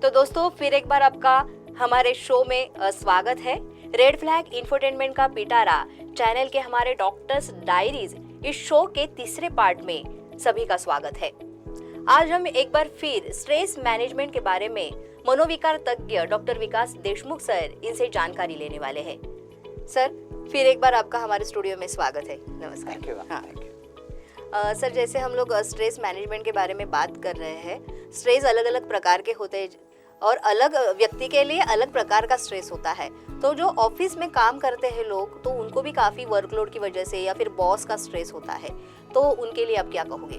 तो दोस्तों फिर एक बार आपका हमारे शो में स्वागत है। रेड फ्लैग इंफोटेनमेंट का पिटारा चैनल के हमारे डॉक्टर्स डायरीज इस शो के तीसरे पार्ट में सभी का स्वागत है। आज हम एक बार फिर स्ट्रेस मैनेजमेंट के बारे में मनोविकार तज्ञ डॉक्टर विकास देशमुख सर इनसे जानकारी लेने वाले हैं। सर फिर एक बार आपका हमारे स्टूडियो में स्वागत है। नमस्कार। Thank you. हाँ सर, जैसे हम लोग स्ट्रेस मैनेजमेंट के बारे में बात कर रहे हैं, स्ट्रेस अलग अलग प्रकार के होते हैं और अलग व्यक्ति के लिए अलग प्रकार का स्ट्रेस होता है। तो जो ऑफिस में काम करते हैं लोग, तो उनको भी काफ़ी वर्कलोड की वजह से या फिर बॉस का स्ट्रेस होता है, तो उनके लिए आप क्या कहोगे?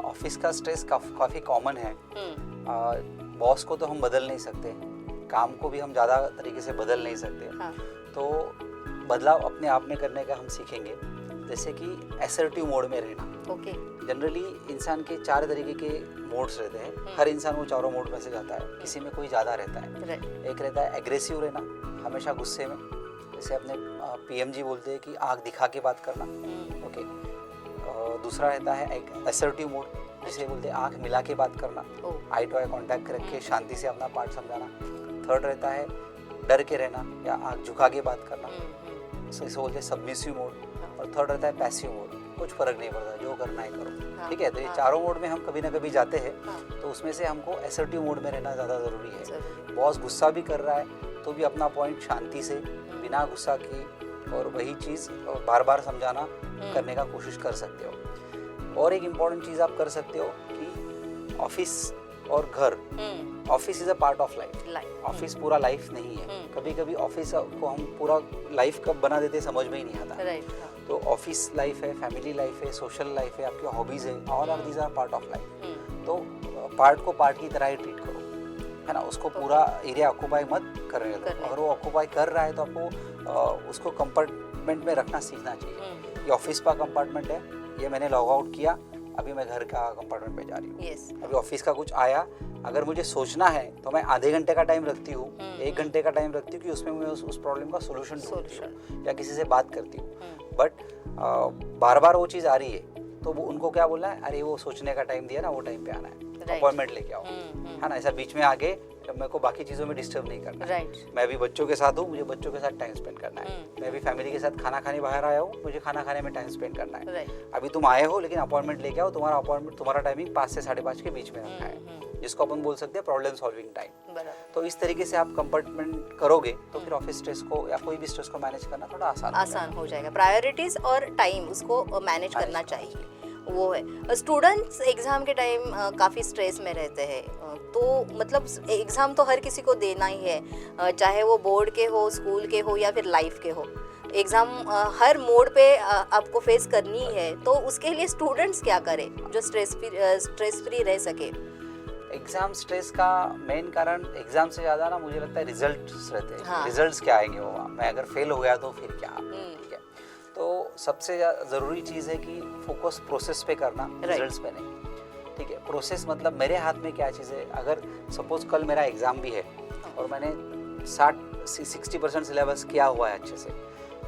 ऑफिस का स्ट्रेस काफ़ी कॉमन है। बॉस को तो हम बदल नहीं सकते, काम को भी हम ज़्यादा तरीके से बदल नहीं सकते। हाँ। तो बदलाव अपने आप में करने का हम सीखेंगे, जैसे कि असर्टिव मोड में रहना। ओके। जनरली इंसान के 4 तरीके के मोड्स रहते हैं। हर इंसान वो चारों मोड में से जाता है, किसी में कोई ज़्यादा रहता है। एक रहता है एग्रेसिव रहना, हमेशा गुस्से में, जैसे अपने पीएमजी बोलते हैं कि आँख दिखा के बात करना। ओके। दूसरा रहता है एक असर्टिव मोड, जिसे बोलते हैं आँख मिला के बात करना, आई टू आई कॉन्टैक्ट रख के शांति से अपना पार्ट समझाना। थर्ड रहता है डर के रहना या आँख झुका के बात करना, इसे बोलते हैं सबमिसिव मोड। और थर्ड रहता है पैसिव मोड, कुछ फर्क नहीं पड़ता, जो करना है करो। ठीक है, तो ये चारों मोड में हम कभी ना कभी जाते हैं। तो उसमें से हमको असर्टिव मोड में रहना ज़्यादा ज़रूरी है। बॉस गुस्सा भी कर रहा है तो भी अपना पॉइंट शांति से, बिना गुस्सा की और वही चीज़ बार बार समझाना करने का कोशिश कर सकते हो। और एक इम्पॉर्टेंट चीज़ आप कर सकते हो कि ऑफिस और घर, office is a part of life. Office पूरा लाइफ नहीं है। कभी कभी ऑफिस को हम पूरा लाइफ कब बना देते समझ में ही नहीं आता। तो ऑफिस लाइफ है, फैमिली लाइफ है, सोशल लाइफ है, आपकी हॉबीज है, all of these are part of life. तो पार्ट को पार्ट की तरह ही ट्रीट करो, है ना। उसको पूरा एरिया ऑक्यूपाई मत करने दो। अगर वो ऑक्यूपाई कर रहा है तो आपको उसको कंपार्टमेंट में रखना सीखना चाहिए। ये ऑफिस का कंपार्टमेंट है, ये मैंने लॉग आउट किया, अभी मैं घर का कंपार्टमेंट पे जा रही हूँ। अभी ऑफिस का कुछ आया, अगर मुझे सोचना है तो मैं आधे घंटे का टाइम रखती हूँ, 1 घंटे का टाइम रखती हूँ कि उसमें मैं उस प्रॉब्लम का सोल्यूशन ढूंढती हूँ या किसी से बात करती हूँ। बट बार बार वो चीज़ आ रही है तो वो उनको क्या बोलना है, अरे वो सोचने का टाइम दिया ना, वो टाइम पे आना है, अपॉइंटमेंट लेके आओ, है ना। ऐसा बीच में आके मेरे को बाकी चीज़ों में डिस्टर्ब नहीं करना है। मैं भी बच्चों के साथ हूँ, मुझे बच्चों के साथ टाइम स्पेंड करना है। मैं भी फैमिली के साथ खाना खाने बाहर आया हूँ, मुझे खाना खाने में टाइम स्पेंड करना है। अभी तुम आए हो लेकिन अपॉइंटमेंट लेके आओ, तुम्हारा टाइमिंग 5 से 5:30 के बीच में रखा है, जिसको अपन बोल सकते हैं प्रॉब्लम सॉल्विंग टाइम। तो इस तरीके से आप कंपार्टमेंट करोगे तो फिर ऑफिस स्ट्रेस को या कोई भी स्ट्रेस को मैनेज करना थोड़ा आसान हो जाएगा। प्रायोरिटीज और टाइम उसको मैनेज करना चाहिए, वो है। स्टूडेंट्स एग्जाम के टाइम काफ़ी स्ट्रेस में रहते हैं, तो मतलब एग्ज़ाम तो हर किसी को देना ही है, चाहे वो बोर्ड के हो, स्कूल के हो या फिर लाइफ के हो। एग्ज़ाम हर मोड पे आपको फेस करनी है, तो उसके लिए स्टूडेंट्स क्या करें जो स्ट्रेस फ्री रह सके? एग्जाम स्ट्रेस का मेन कारण एग्जाम से ज़्यादा ना मुझे लगता है रिजल्ट्स रहते हैं। हाँ। रिजल्ट्स क्या आएंगे, वो मैं अगर फेल हो गया तो फिर क्या। ठीक है, तो सबसे ज़रूरी चीज़ है कि फोकस प्रोसेस पे करना, रिजल्ट्स पे नहीं। ठीक है, प्रोसेस मतलब मेरे हाथ में क्या चीज़ है। अगर सपोज कल मेरा एग्ज़ाम भी है और मैंने 60% सिलेबस किया हुआ है अच्छे से,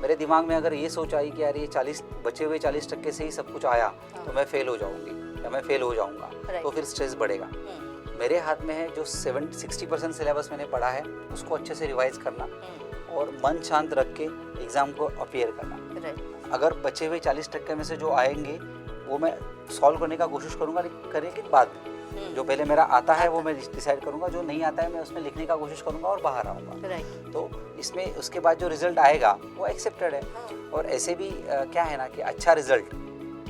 मेरे दिमाग में अगर ये सोच आई कि यार ये 40 बचे हुए 40% से ही सब कुछ आया तो मैं फेल हो जाऊंगी या मैं फेल हो जाऊंगा, तो फिर स्ट्रेस बढ़ेगा। मेरे हाथ में है जो 60% सिलेबस मैंने पढ़ा है उसको अच्छे से रिवाइज करना और मन शांत रख के एग्ज़ाम को अपीयर करना। अगर बचे हुए 40% में से जो आएंगे वो मैं सॉल्व करने का कोशिश करूँगा, लेकिन बाद में जो पहले मेरा आता है वो मैं डिसाइड करूँगा, जो नहीं आता है मैं उसमें लिखने का कोशिश करूँगा और बाहर आऊँगा। तो इसमें उसके बाद जो रिजल्ट आएगा वो एक्सेप्टेड है। और ऐसे भी क्या है ना कि अच्छा रिजल्ट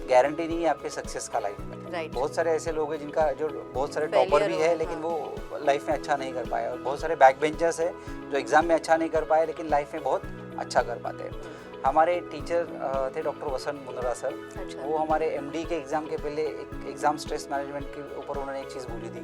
गारंटी नहीं है आपके सक्सेस का लाइफ में। बहुत सारे ऐसे लोग हैं जिनका जो बहुत सारे टॉपर भी है लेकिन वो लाइफ में अच्छा नहीं कर पाए, और बहुत सारे बैक बेंचर्स है जो एग्जाम में अच्छा नहीं कर पाए लेकिन लाइफ में बहुत अच्छा कर पाते हैं। हमारे टीचर थे डॉक्टर वसंत मुंद्रा सर। वो हमारे एमडी के एग्ज़ाम के पहले एक एग्ज़ाम स्ट्रेस मैनेजमेंट के ऊपर उन्होंने एक चीज़ बोली थी।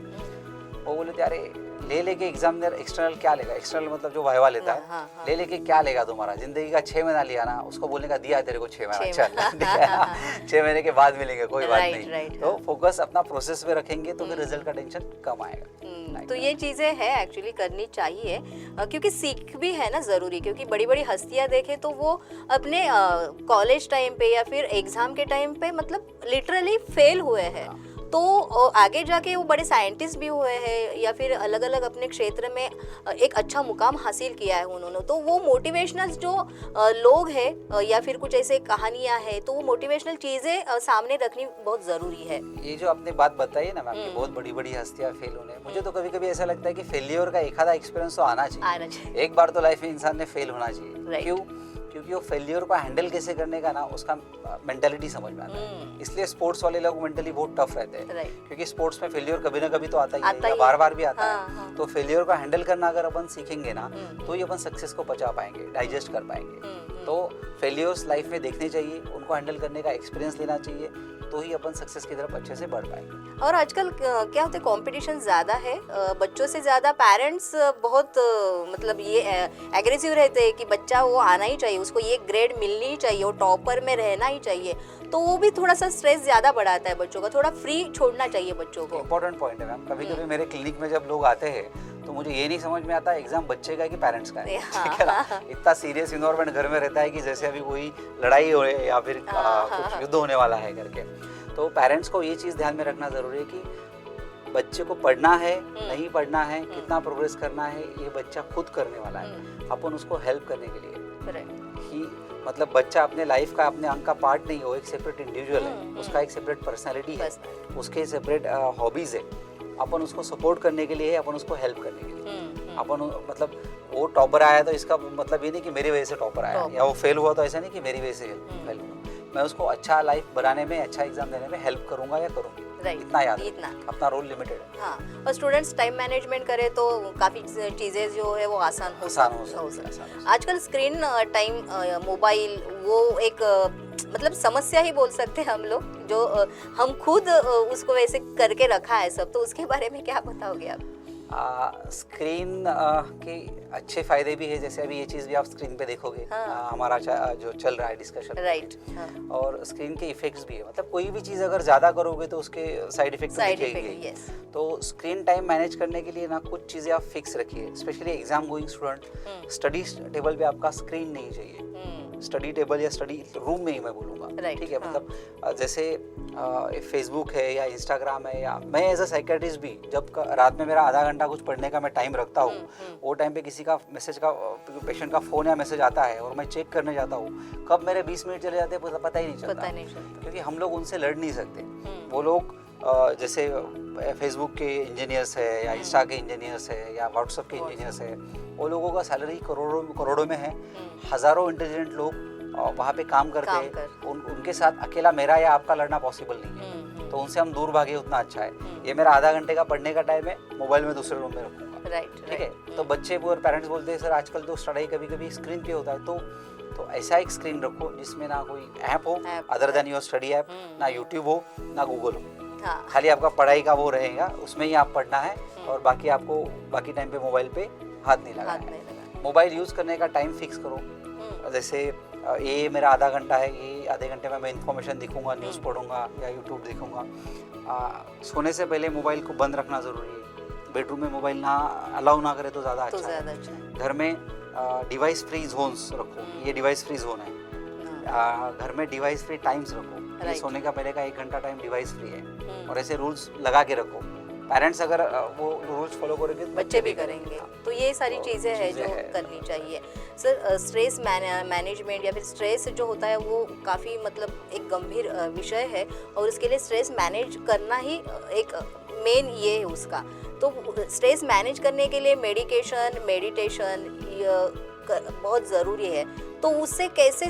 वो बोले थे, अरे ले लेके एग्जामिनर एक्सटर्नल क्या लेगा, एक्सटर्नल मतलब जो वाइवा लेता है, ले लेके क्या लेगा तुम्हारा, जिंदगी का 6 महीना लिया ना, उसको बोलने का दिया तेरे को 6 महीना, चल 6 महीने के बाद मिलेंगे, कोई बात नहीं। तो फोकस अपना प्रोसेस पे रखेंगे तो फिर रिजल्ट का टेंशन कम आएगा। तो ये चीज़ें हैं एक्चुअली करनी चाहिए, क्योंकि सीख भी है ना ज़रूरी, क्योंकि बड़ी बड़ी हस्तियाँ देखें तो वो अपने कॉलेज टाइम पे या फिर एग्ज़ाम के टाइम पे मतलब लिटरली फेल हुए हैं, तो आगे जाके वो बड़े साइंटिस्ट भी हुए हैं या फिर अलग अलग अपने क्षेत्र में एक अच्छा मुकाम हासिल किया है उन्होंने। तो वो मोटिवेशनल जो लोग हैं या फिर कुछ ऐसे कहानियां हैं, तो वो मोटिवेशनल चीज़ें सामने रखनी बहुत ज़रूरी है। ये जो आपने बात बताई है ना मैम, कि बहुत बड़ी बड़ी हस्तियां फेल होने, मुझे तो कभी कभी ऐसा लगता है कि फेलियर का एक आधा एक्सपीरियंस तो आना चाहिए। एक बार तो लाइफ में इंसान ने फेल होना चाहिए। क्यों? क्योंकि वो फेलियर को हैंडल कैसे करने का ना, उसका मेंटालिटी समझ में आता है। इसलिए स्पोर्ट्स वाले लोग मेंटली बहुत टफ रहते हैं, क्योंकि स्पोर्ट्स में फेलियर कभी ना कभी तो आता ही है, बार बार भी आता है। तो फेलियर को हैंडल करना अगर अपन सीखेंगे ना, तो ही अपन सक्सेस को पचा पाएंगे, डाइजेस्ट कर पाएंगे। तो फेलियर्स लाइफ में देखने चाहिए, उनको हैंडल करने का एक्सपीरियंस लेना चाहिए, तो ही अपन सक्सेस की तरफ अच्छे से बढ़ पाएंगे। और आजकल क्या होता है, कंपटीशन ज़्यादा है, बच्चों से ज़्यादा पेरेंट्स बहुत मतलब ये एग्रेसिव रहते हैं कि बच्चा वो आना ही चाहिए, उसको ये ग्रेड मिलनी ही चाहिए, वो टॉपर में रहना ही चाहिए। तो वो भी थोड़ा सा स्ट्रेस ज़्यादा बढ़ाता है बच्चों का, थोड़ा फ्री छोड़ना चाहिए बच्चों को। इंपॉर्टेंट पॉइंट है मैम। कभी कभी मेरे क्लिनिक में जब लोग आते हैं तो मुझे ये नहीं समझ में आता एग्जाम बच्चे का है कि पेरेंट्स का है। ठीक है ना, इतना सीरियस इन्वायरमेंट घर में रहता है कि जैसे अभी कोई लड़ाई हो या फिर कुछ युद्ध होने वाला है करके। तो पेरेंट्स को ये चीज़ ध्यान में रखना ज़रूरी है कि बच्चे को पढ़ना है, नहीं पढ़ना है, कितना प्रोग्रेस करना है, ये बच्चा खुद करने वाला है। अपन उसको हेल्प करने के लिए ही, मतलब बच्चा अपने लाइफ का, अपने अंग का पार्ट नहीं हो, एक सेपरेट इंडिविजुअल है, उसका एक सेपरेट पर्सनैलिटी है, उसके सेपरेट हॉबीज है। अपन उसको सपोर्ट करने के लिए है, अपन उसको हेल्प करने के लिए। अपन मतलब वो टॉपर आया तो इसका मतलब ये नहीं कि मेरी वजह से टॉपर आया, या वो फेल हुआ तो ऐसा नहीं कि मेरी वजह से फेल हुआ। मैं उसको अच्छा लाइफ बनाने में, अच्छा एग्जाम देने में हेल्प करूंगा या करूंगी। इतना याद, इतना अपना रोल लिमिटेड है। हाँ, और स्टूडेंट्स टाइम मैनेजमेंट करे तो काफ़ी चीज़ें जो है वो आसान हो सकती है। आजकल स्क्रीन टाइम, मोबाइल, वो एक मतलब समस्या ही बोल सकते हैं हम लोग, जो हम खुद उसको वैसे करके रखा है सब। तो उसके बारे में क्या बताओगे आप? स्क्रीन के अच्छे फायदे भी है, जैसे अभी ये चीज़ भी आप स्क्रीन पे देखोगे। हमारा जो चल रहा है डिस्कशन, राइट। और स्क्रीन के इफेक्ट्स भी है, मतलब कोई भी चीज़ अगर ज़्यादा करोगे तो उसके साइड इफेक्ट दिखेंगे। तो स्क्रीन टाइम मैनेज करने के लिए ना कुछ चीज़ें आप फिक्स रखिए। Specially exam going student, study table पे आपका स्क्रीन नहीं चाहिए। स्टडी टेबल या स्टडी रूम में ही मैं बोलूँगा, ठीक है। मतलब जैसे फेसबुक है या इंस्टाग्राम है, या मैं एज अ साइकेट्रिस्ट भी जब रात में मेरा आधा घंटा कुछ पढ़ने का मैं टाइम रखता हूँ, वो टाइम पे किसी का मैसेज का, पेशेंट का फ़ोन या मैसेज आता है और मैं चेक करने जाता हूँ, कब मेरे 20 मिनट चले जाते हैं पता ही नहीं चलता, क्योंकि हम लोग उनसे लड़ नहीं सकते। वो लोग जैसे फेसबुक के इंजीनियर्स है या इंस्टा के इंजीनियर्स है या व्हाट्सएप के इंजीनियर्स है, वो लोगों का सैलरी करोड़ों में है। हज़ारों इंटेलिजेंट लोग वहाँ पे काम करते हैं। उनके साथ अकेला मेरा या आपका लड़ना पॉसिबल नहीं है। तो उनसे हम दूर भागे उतना अच्छा है। ये मेरा आधा घंटे का पढ़ने का टाइम है, मोबाइल में दूसरे रूम में रखूँगा, ठीक है। तो बच्चे और पेरेंट्स बोलते हैं सर आजकल तो स्टडी कभी कभी स्क्रीन पे होता है, तो ऐसा एक स्क्रीन रखो जिसमें ना कोई ऐप हो other than your study app, ना यूट्यूब हो, ना गूगल हो। खाली आपका पढ़ाई का वो रहेगा, उसमें ही आप पढ़ना है, और बाकी आपको बाकी टाइम पे मोबाइल पे हाथ नहीं लगाना है। मोबाइल यूज़ करने का टाइम फिक्स करो। जैसे ये मेरा आधा घंटा है, ये आधे घंटे में मैं इन्फॉर्मेशन देखूंगा, न्यूज़ पढ़ूंगा या यूट्यूब देखूंगा। सोने से पहले मोबाइल को बंद रखना ज़रूरी है। बेडरूम में मोबाइल ना अलाउ ना करे तो ज़्यादा अच्छा है। घर में डिवाइस फ्री जोन्स रखो, ये डिवाइस फ्री जोन है। घर में डिवाइस फ्री टाइम्स रखो, ये सोने का पहले का 1 घंटा टाइम डिवाइस फ्री है, और ऐसे रूल्स लगा के रखो। पेरेंट्स अगर वो रूल्स फॉलो करेंगे तो बच्चे भी करेंगे। तो ये सारी चीज़ें हैं जो करनी चाहिए। सर, स्ट्रेस मैनेजमेंट या फिर स्ट्रेस जो होता है वो काफ़ी मतलब एक गंभीर विषय है, और उसके लिए स्ट्रेस मैनेज करना ही एक मेन ये है उसका। तो स्ट्रेस मैनेज करने के लिए मेडिटेशन बहुत ज़रूरी है। तो उससे कैसे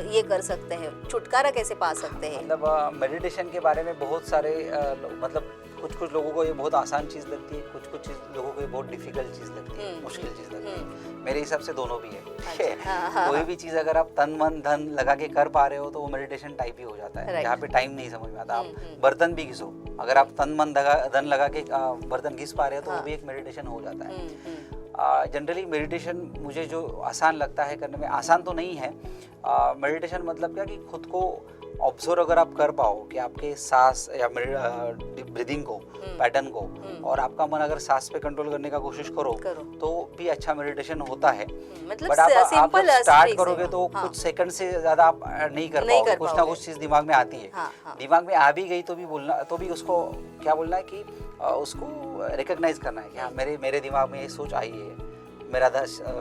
ये कर सकते हैं, छुटकारा कैसे पा सकते हैं? मतलब मेडिटेशन के बारे में बहुत सारे मतलब कुछ लोगों को ये बहुत आसान चीज़ लगती है, कुछ लोगों को ये बहुत डिफिकल्ट चीज़ लगती है, मुश्किल चीज़ लगती है। मेरे हिसाब से दोनों भी है, ठीक है। कोई भी चीज़ अगर आप तन मन धन लगा के कर पा रहे हो तो वो मेडिटेशन टाइप ही हो जाता है। यहाँ पे टाइम नहीं समझ में आता। आप बर्तन भी घिसो, अगर आप तन मन धन लगा के बर्तन घिस पा रहे हो तो वो भी एक मेडिटेशन हो जाता है। जनरली मेडिटेशन मुझे जो आसान लगता है करने में, आसान तो नहीं है। मेडिटेशन मतलब क्या कि खुद को ऑब्जर्व अगर आप कर पाओ कि आपके सांस या ब्रीदिंग को, पैटर्न को, और आपका मन अगर सांस पे कंट्रोल करने का कोशिश करो तो भी अच्छा मेडिटेशन होता है। मतलब बट आप जब स्टार्ट करोगे तो हाँ। कुछ सेकंड से ज्यादा आप नहीं कर पाओगे, कुछ ना कुछ चीज दिमाग में आती है। हाँ, हाँ। दिमाग में आ भी गई तो भी उसको क्या बोलना है कि उसको रिकॉग्नाइज करना है कि हाँ मेरे दिमाग में ये सोच आई है,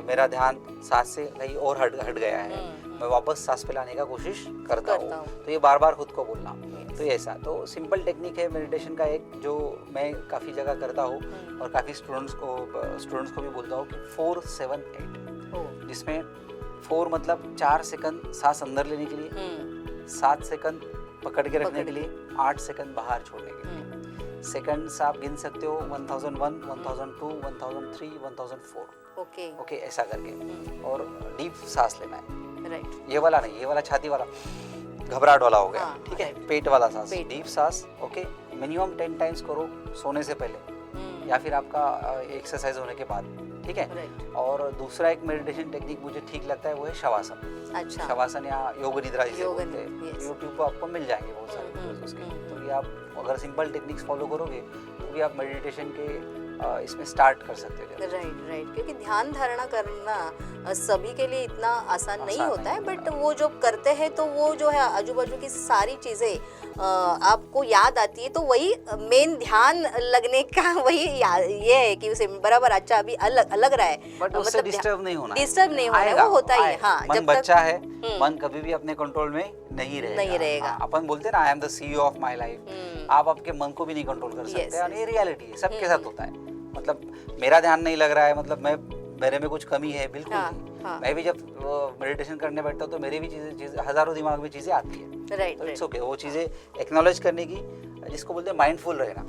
मेरा ध्यान सांस से कहीं और हट गया है, मैं वापस सांस पे लाने का कोशिश करता हूँ। तो ये बार बार खुद को बोलना, तो ऐसा तो सिंपल टेक्निक है मेडिटेशन का एक, जो मैं काफ़ी जगह करता हूँ और काफ़ी स्टूडेंट्स को भी बोलता हूँ कि 4-7-8, जिसमें 4 मतलब 4 सेकंड सांस अंदर लेने के लिए, 7 सेकंड पकड़ के रखने के लिए, 8 सेकंड बाहर छोड़ने के लिए। सेकंड्स आप गिन सकते हो 1001, 1002, 1003, 1004। ओके ऐसा करके, और डीप सांस लेना है। राइट। ये वाला नहीं, ये वाला छाती वाला घबराहट वाला हो गया, ठीक है। पेट वाला सांस, डीप सांस, ओके, मिनिमम 10 टाइम्स करो सोने से पहले या फिर आपका एक्सरसाइज होने के बाद, ठीक है। और दूसरा एक मेडिटेशन टेक्निक मुझे ठीक लगता है, वो है शवासन। अच्छा। शवासन या योग निद्रा जिसे बोलते हैं, यूट्यूब पर आपको मिल जाएंगे बहुत सारे वीडियोस उसके। तो ये आप अगर सिंपल टेक्निक्स फॉलो करोगे तो भी आप मेडिटेशन के इसमें स्टार्ट कर सकते हो। राइट, क्योंकि ध्यान धारणा करना सभी के लिए इतना आसान नहीं होता है, बट वो जो करते हैं तो वो जो है आजू बाजू की सारी चीजें आपको याद आती है, तो वही मेन ध्यान लगने का वही ये है कि उसे बराबर अच्छा अभी अलग रहा है, बट उससे डिस्टर्ब नहीं होना है, वो होता ही है। हाँ, मन बच्चा है, मन कभी भी अपने कंट्रोल में नहीं रहेगा। अपन बोलते हैं ना, I am the CEO of my life. आप आपके मन को भी नहीं कंट्रोल कर सकते, और ये रियलिटी है, सबके साथ होता है। मतलब मेरा ध्यान नहीं लग रहा है, मतलब मेरे में कुछ कमी है, बिल्कुल नहीं। मैं भी जब मेडिटेशन करने बैठता हूँ तो मेरी भी चीजें हजारों दिमाग में चीजें आती है। तो इट्स ओके, वो चीजें एक्नॉलेज करने की, जिसको बोलते हैं माइंडफुल रहना,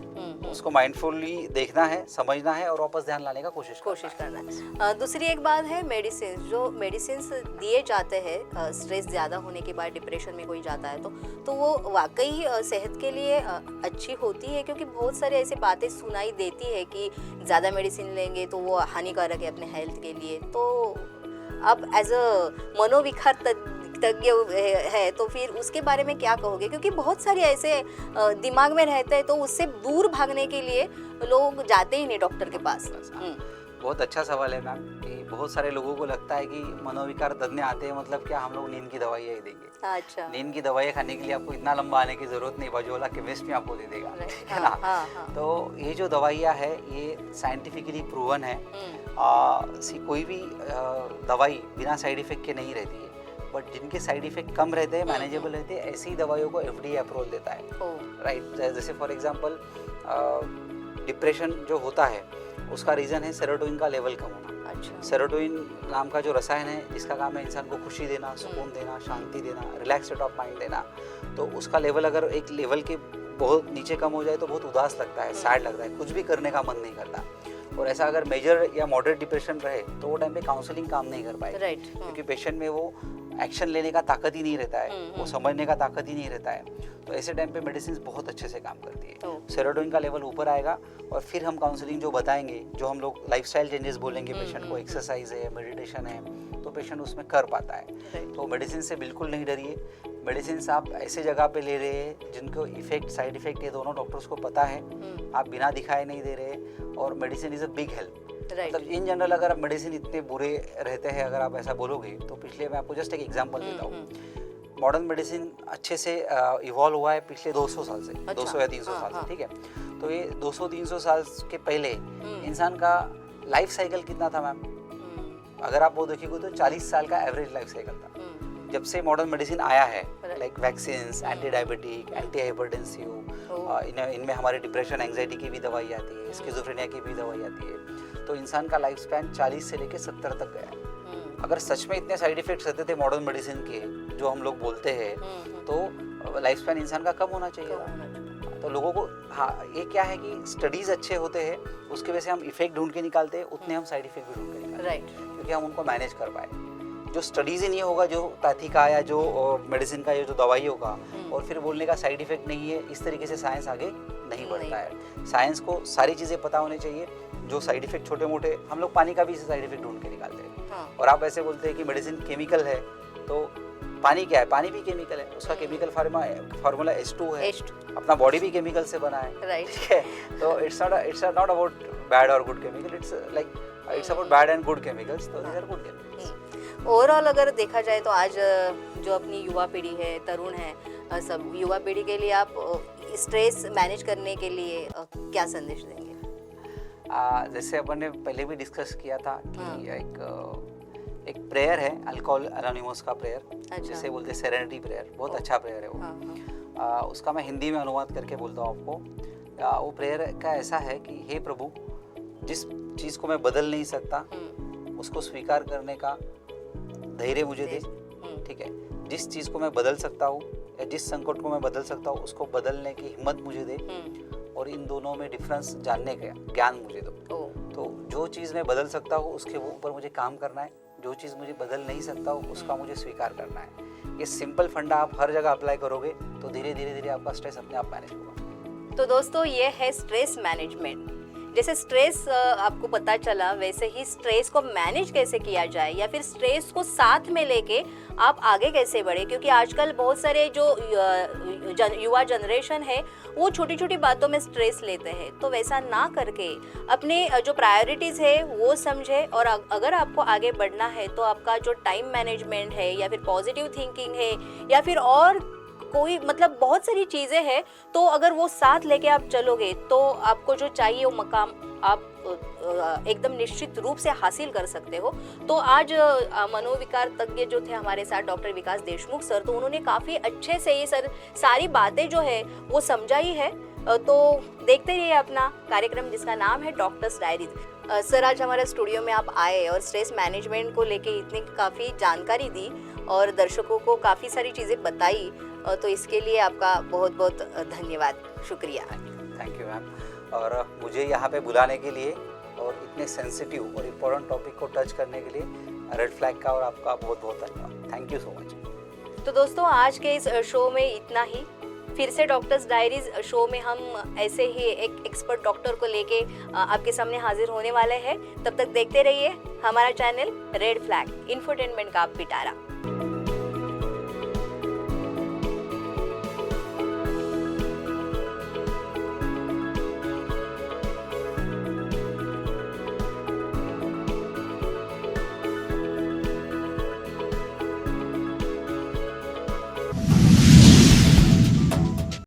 उसको माइंडफुली देखना है, समझना है और वापस ध्यान लाने का कोशिश करना है। दूसरी एक बात है मेडिसिन, जो मेडिसिन दिए जाते हैं स्ट्रेस ज़्यादा होने के बाद, डिप्रेशन में कोई जाता है तो वो वाकई सेहत के लिए अच्छी होती है, क्योंकि बहुत सारे ऐसे बातें सुनाई देती है कि ज़्यादा मेडिसिन लेंगे तो वो हानिकारक है अपने हेल्थ के लिए। तो आप एज अ मनोविकार तज्ञ है तो फिर उसके बारे में क्या कहोगे, क्योंकि बहुत सारे ऐसे दिमाग में रहते हैं तो उससे दूर भागने के लिए लोग जाते ही नहीं डॉक्टर के पास। बहुत अच्छा सवाल है मैम, कि बहुत सारे लोगों को लगता है कि मनोविकार तज्ञ आते हैं मतलब क्या हम लोग नींद की दवाइयाँ ही देंगे। अच्छा। नींद की दवाइयाँ खाने के लिए आपको इतना लंबा आने की जरूरत नहीं, बाजू वाला केमिस्ट भी आपको दे देगा, है ना। तो ये जो दवाइयाँ है ये साइंटिफिकली प्रूवन है। कोई भी दवाई बिना साइड इफेक्ट के नहीं रहती है, बट जिनके साइड इफेक्ट कम रहते हैं, मैनेजेबल रहते हैं, ऐसी ही दवाइयों को FDA अप्रूवल देता है। राइट। जैसे फॉर एग्जांपल डिप्रेशन जो होता है उसका रीज़न है सेरोटोनिन का लेवल कम होना। अच्छा। सेरोटोनिन नाम का जो रसायन है जिसका काम है इंसान को खुशी देना, सुकून देना, शांति देना, रिलैक्स स्टेट ऑफ माइंड देना, तो उसका लेवल अगर एक लेवल के बहुत नीचे कम हो जाए तो बहुत उदास लगता है, सैड लगता है, कुछ भी करने का मन नहीं करता। और ऐसा अगर मेजर या मॉडरेट डिप्रेशन रहे तो वो टाइम पे काउंसलिंग काम नहीं कर पाएगी। राइट। क्योंकि पेशेंट में वो एक्शन लेने का ताकत ही नहीं रहता है, वो समझने का ताकत ही नहीं रहता है। तो ऐसे टाइम पे मेडिसिन बहुत अच्छे से काम करती है। सेरोटोनिन का लेवल ऊपर आएगा और फिर हम काउंसलिंग जो बताएंगे, जो हम लोग लाइफस्टाइल चेंजेस बोलेंगे पेशेंट को, एक्सरसाइज है, मेडिटेशन है, तो पेशेंट उसमें कर पाता है। तो मेडिसिन से बिल्कुल नहीं डरिए। मेडिसिन आप ऐसे जगह पे ले रहे हैं जिनको इफेक्ट, साइड इफेक्ट ये दोनों डॉक्टर्स को पता है, आप बिना दिखाए नहीं दे रहे, और medicine is a big help. मतलब इन जनरल अगर आप मेडिसिन इतने बुरे रहते हैं, अगर आप ऐसा बोलोगे तो पिछले, मैं आपको जस्ट एक एग्जांपल देता हूँ। मॉडर्न मेडिसिन अच्छे से इवॉल्व हुआ है पिछले 200 साल से। अच्छा। 200 या 300 साल से, ठीक है। तो ये 200-300 साल के पहले इंसान का लाइफ साइकिल कितना था मैम? अगर आप वो देखिएगा तो 40 साल का एवरेज लाइफ साइकिल था। जब से मॉडर्न मेडिसिन आया है, like vaccine, anti diabetic, anti hypertensive, इनमें हमारे डिप्रेशन, एंजाइटी की भी दवाई आती है, स्किज़ोफ्रेनिया की भी दवाई आती है, तो इंसान का लाइफ स्पैन 40 से लेकर 70 तक गया। अगर सच में इतने साइड इफेक्ट्स रहते थे मॉडर्न मेडिसिन के जो हम लोग बोलते हैं, तो लाइफ स्पैन इंसान का कम होना चाहिए। तो लोगों को, हाँ, ये क्या है कि स्टडीज अच्छे होते हैं, उसके वजह से हम इफेक्ट ढूंढ के निकालते हैं, उतने हम साइड इफेक्ट भी ढूंढ के निकालते हैं, क्योंकि हम उनको मैनेज कर पाए। जो स्टडीज ही नहीं होगा, जो पैथी का या जो मेडिसिन का, जो दवाइयों का, और फिर बोलने का साइड इफेक्ट नहीं है, इस तरीके से साइंस आगे नहीं बढ़ता है। साइंस को सारी चीज़ें पता होनी चाहिए, जो साइड इफेक्ट छोटे मोटे, हम लोग पानी का भी साइड इफेक्ट ढूंढ के निकालते हैं। और आप ऐसे बोलते हैं कि मेडिसिन केमिकल है, तो पानी क्या है, पानी भी केमिकल है, उसका केमिकल फार्मूला H2 है, अपना बॉडी भी केमिकल से बना है, राइट। ठीक है। तो इट्स नॉट अबाउट बैड और good chemical, it's about bad and good chemicals, तो these are good chemicals. Overall अगर देखा जाए तो आज जो अपनी युवा पीढ़ी है, तरुण है, सब युवा पीढ़ी के लिए आप स्ट्रेस मैनेज करने के लिए क्या संदेश देंगे? जैसे अपन ने पहले भी डिस्कस किया था कि एक प्रेयर है अल्कोहल एनोनिमस का प्रेयर, अच्छा। जिसे बोलते हैं सेरेनिटी प्रेयर, बहुत अच्छा प्रेयर है वो। हाँ। उसका मैं हिंदी में अनुवाद करके बोलता हूँ आपको। वो प्रेयर का ऐसा है कि हे प्रभु, जिस चीज़ को मैं बदल नहीं सकता उसको स्वीकार करने का धैर्य मुझे दे, ठीक है। जिस चीज़ को मैं बदल सकता हूँ या जिस संकट को मैं बदल सकता हूँ उसको बदलने की हिम्मत मुझे दे, और इन दोनों में डिफरेंस जानने का ज्ञान मुझे दो। तो जो चीज़ मैं बदल सकता हूँ उसके ऊपर मुझे काम करना है, जो चीज़ मुझे बदल नहीं सकता हूँ उसका मुझे स्वीकार करना है। ये सिंपल फंडा आप हर जगह अप्लाई करोगे तो धीरे धीरे आपका स्ट्रेस अपने आप मैनेज होगा। तो दोस्तों ये है स्ट्रेस मैनेजमेंट। जैसे स्ट्रेस आपको पता चला, वैसे ही स्ट्रेस को मैनेज कैसे किया जाए या फिर स्ट्रेस को साथ में लेके आप आगे कैसे बढ़े, क्योंकि आजकल बहुत सारे जो युवा जनरेशन है वो छोटी छोटी बातों में स्ट्रेस लेते हैं। तो वैसा ना करके अपने जो प्रायोरिटीज़ है वो समझे, और अगर आपको आगे बढ़ना है तो आपका जो टाइम मैनेजमेंट है या फिर पॉजिटिव थिंकिंग है या फिर और कोई मतलब बहुत सारी चीज़ें हैं, तो अगर वो साथ लेके आप चलोगे तो आपको जो चाहिए वो मकाम आप एकदम निश्चित रूप से हासिल कर सकते हो। तो आज मनोविकार तज्ञ जो थे हमारे साथ डॉक्टर विकास देशमुख सर, तो उन्होंने काफ़ी अच्छे से ये सारी बातें जो है वो समझाई है। तो देखते रहिए अपना कार्यक्रम जिसका नाम है डॉक्टर्स डायरीज। सर आज हमारे स्टूडियो में आप आए और स्ट्रेस मैनेजमेंट को लेके इतनी काफ़ी जानकारी दी और दर्शकों को काफ़ी सारी चीज़ें बताई, तो इसके लिए आपका बहुत बहुत धन्यवाद, शुक्रिया। थैंक यू मैम, और मुझे यहाँ पे बुलाने के लिए और इतने सेंसिटिव और इम्पोर्टेंट टॉपिक को टच करने के लिए रेड फ्लैग का और आपका बहुत बहुत धन्यवाद। Thank you so much. तो दोस्तों आज के इस शो में इतना ही। फिर से डॉक्टर्स डायरीज शो में हम ऐसे ही एक एक्सपर्ट डॉक्टर को लेके आपके सामने हाजिर होने वाले हैं। तब तक देखते रहिए हमारा चैनल रेड फ्लैग इंफोटेनमेंट का पिटारा।